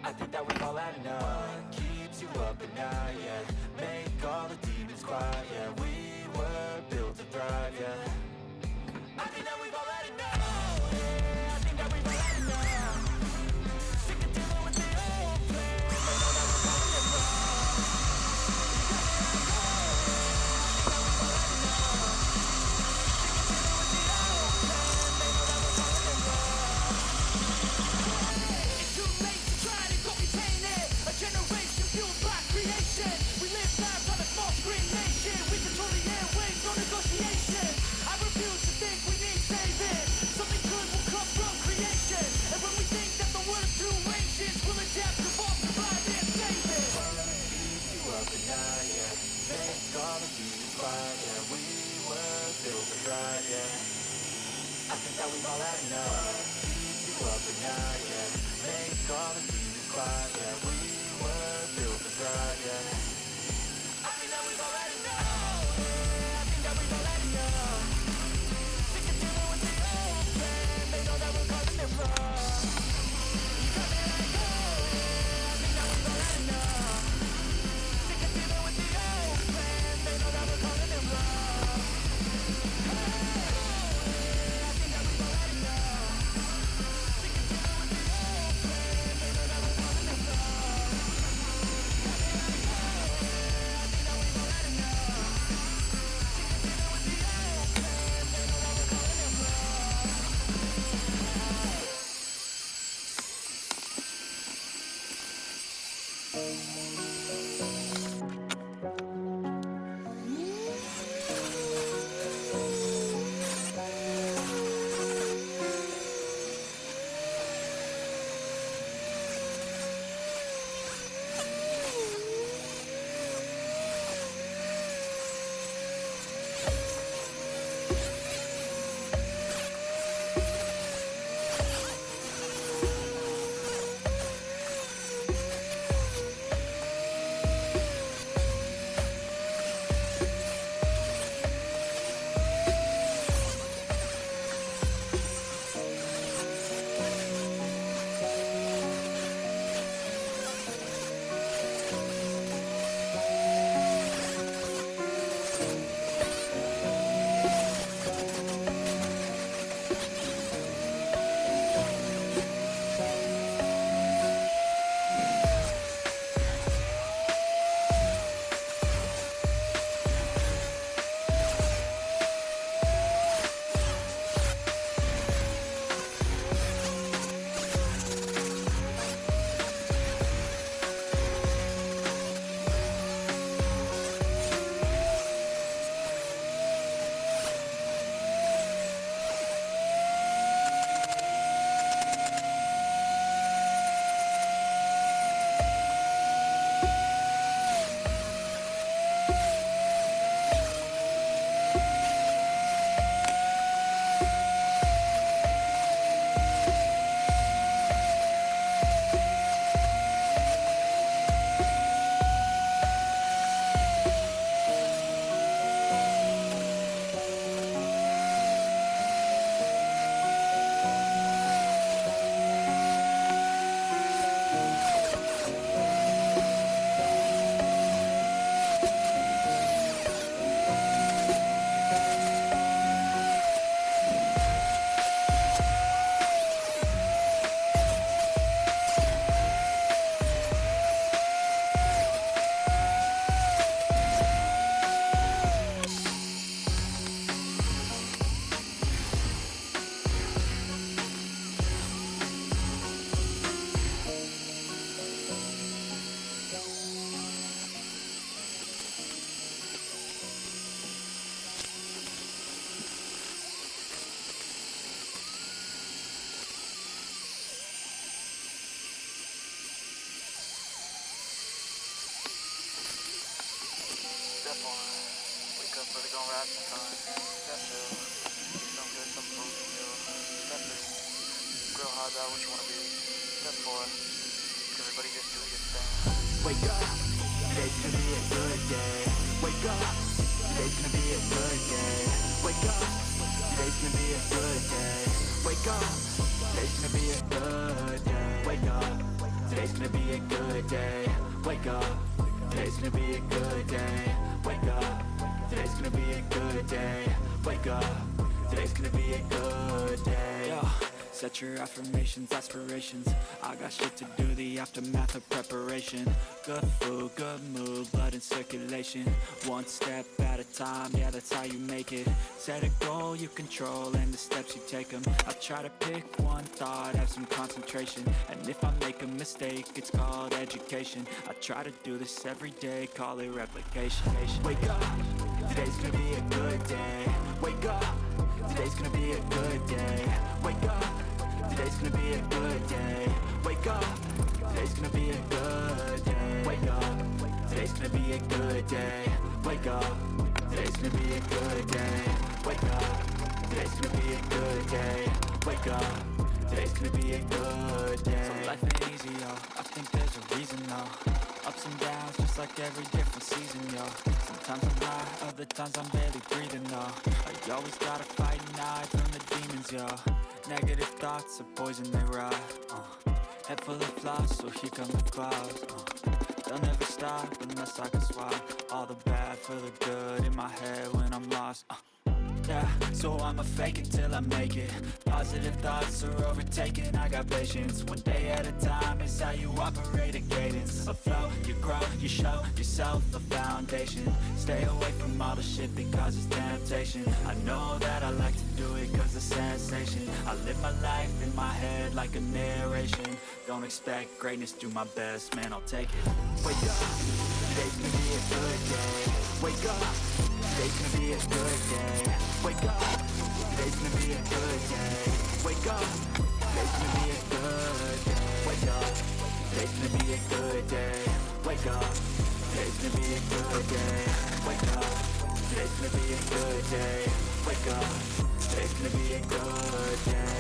I think that we've all had enough. Keeps you up at night, yeah. Make all the demons quiet, yeah. We were built to thrive, yeah. I think that we've all had enough. Yeah, I think that we've all had enough. Sick of dealing with the old plan. They know that we're calling it wrong. You got me like, oh, yeah. I think that we've all had enough. Sick of dealing with the old plan. They know that we're calling it wrong. It's too late to try to go retain it. A generation fueled by creation. We live lives on a small screen nation. We control the airwaves, no negotiation. I refuse to think we need saving. Something good will come from creation. And when we think that the world is too ancient, we'll adapt, evolve, survive, and save it. Keep you up at night, yeah. Make all the demons quiet, yeah. We were built to thrive, yeah. I think that we've all had enough. Keep you up at night, yeah. Make all the demons quiet, yeah. We were built to thrive, yeah. I think that we've all had enough. Yeah, I think that we've all had enough. Sick of dealing with the old plan. They know that we're causing it wrong. You got me like, oh yeah. I think that we've all had enough. Sick of dealing with the old plan. They know that we're causing it wrong. Hey, oh yeah. I think that we've all had enough. Sick of dealing with the old plan. They know that we're causing it wrong. You got me like, oh yeah. I think that we've all had enough. Sick of dealing with the old plan. They know that we're causing it wrong. Step one, wake up early, gon' ride some fun. Step two, eat some good, some food and meal. Step three, grill hard out what you wanna be. Step four, everybody just do your thing. Wake up, today's gonna be a good day. Wake up, today's gonna be a good day. Wake up, today's gonna be a good day. Wake up, today's gonna be a good day. Wake up, Today's gonna be a good day. Wake up. Today's gonna be a good day. Wake up. Today's gonna be a good day. Wake up. Today's gonna be a good day. Yo, set your affirmations, aspirations. I got shit to do, the aftermath of preparation. Good food, good mood, blood in circulation. One step at a time, yeah, that's how you make it. Set a goal you control and the steps you take them. I try to pick one thought, have some concentration. And if I make a mistake, it's called education. I try to do this every day, call it replication. Wake up, today's gonna be a good day. Wake up, today's gonna be a good day. Wake up, today's gonna be a good day. Wake up, today's gonna be a good day. Wake up, today's gonna be a good day. Wake up, today's gonna be a good day. Wake up, today's gonna be a good day. Wake up, today's gonna be a good day. So life ain't easy, yo, I think there's a reason, though. Ups and downs, just like every different season, yo. Sometimes I'm high, other times I'm barely breathing, though. I always gotta fight and hide from the demons, yo. Negative thoughts are poison, they rot. Head full of flies, so here come the clouds. They'll never stop unless I can swap all the bad for the good in my head when I'm lost. Yeah, so I'ma fake it till I make it. Positive thoughts are overtaken, I got patience. One day at a time is how you operate a cadence. A flow, you grow, you show yourself a foundation. Stay away from all the shit that causes temptation. I know that I like to do it cause it's sensation. I live my life in my head like a narration. Don't expect greatness, do my best, man, I'll take it. Wake up, today's gonna be a good day. Wake up, today's gonna be a good day. Wake up, today's gonna be a good day. Wake up, today's gonna be a good day. Wake up, today's gonna be a good day. Wake up, today's gonna be a good day. Wake up, today's gonna be a good day. Wake up, today's gonna be a good day.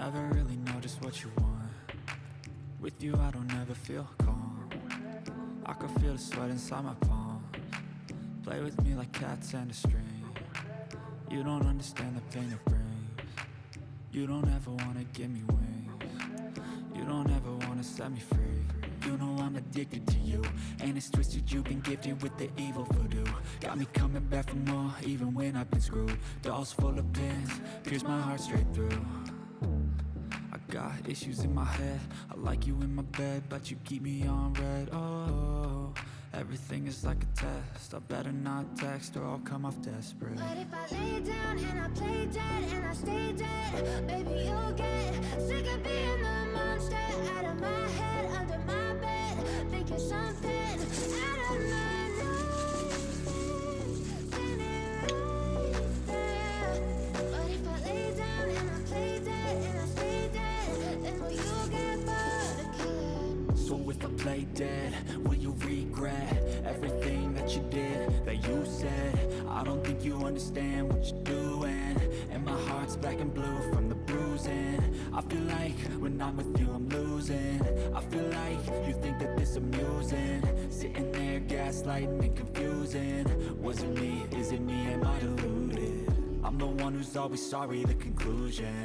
Never really know just what you want. With you I don't ever feel calm. I can feel the sweat inside my palms. Play with me like cats and a string. You don't understand the pain it brings. You don't ever wanna give me wings. You don't ever wanna set me free. You know I'm addicted to you, and it's twisted, you've been gifted with the evil voodoo. Got me coming back for more, even when I've been screwed. Dolls full of pins, pierce my heart straight through. I got issues in my head, I like you in my bed, but you keep me on red. Oh, everything is like a test, I better not text or I'll come off desperate. But if I lay down and I play dead and I stay dead, baby you'll get sick of being the monster out of my head, under my bed, thinking something out of my nightmares, standing right there. But if I lay down and I play dead and I stay dead, then will you get bored of killing me? So if I play dead, will you regret everything that you did, that you said? I don't think you understand what you're doing, and my heart's black and blue from the bruising. I feel like when I'm with you I'm losing. I feel like you think that this amusing, sitting there gaslighting and confusing. Was it me? Is it me? Am I deluded? I'm the one who's always sorry, the conclusion.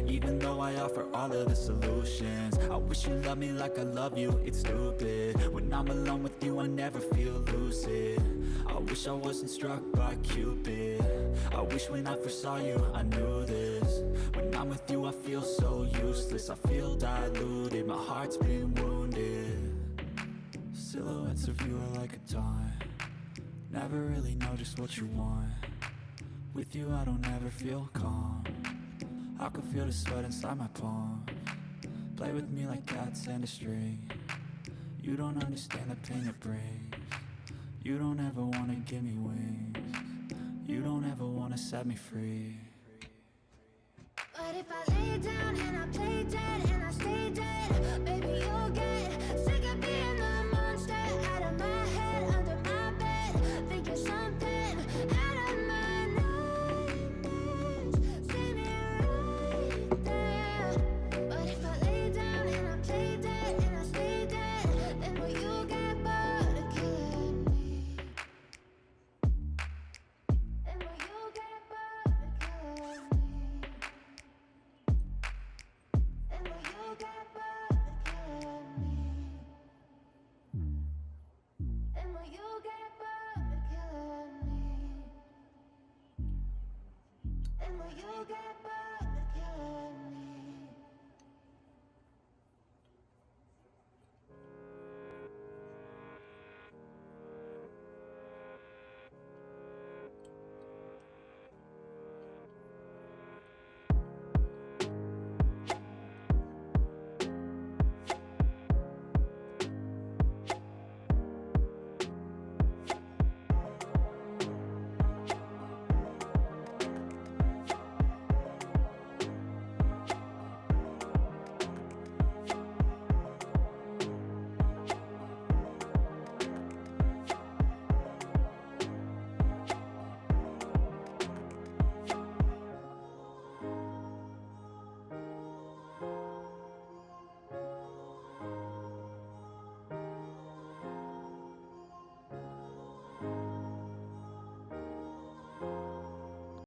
Even though I offer all of the solutions, I wish you loved me like I love you, it's stupid. When I'm alone with you I never feel lucid. I wish I wasn't struck by Cupid. I wish when I first saw you I knew this. When I'm with you I feel so useless, I feel diluted, my heart's been wounded. Silhouettes of you are like a taunt. Never really know just what you want. With you I don't ever feel calm. I can feel the sweat inside my palms. Play with me like cats and a string. You don't understand the pain it brings. You don't ever wanna give me wings. You don't ever wanna set me free. But if I lay down and I play dead and I stay dead, baby you'll get sick of being the monster out of my head, under my bed, thinking something out of my nightmares, standing right there. But if I lay down and I play dead and I stay dead, then will you get bored of killing me? Then will you get bored of killing me? And will you get bored of killing me? And will you get bored of killing me? And will you get bored?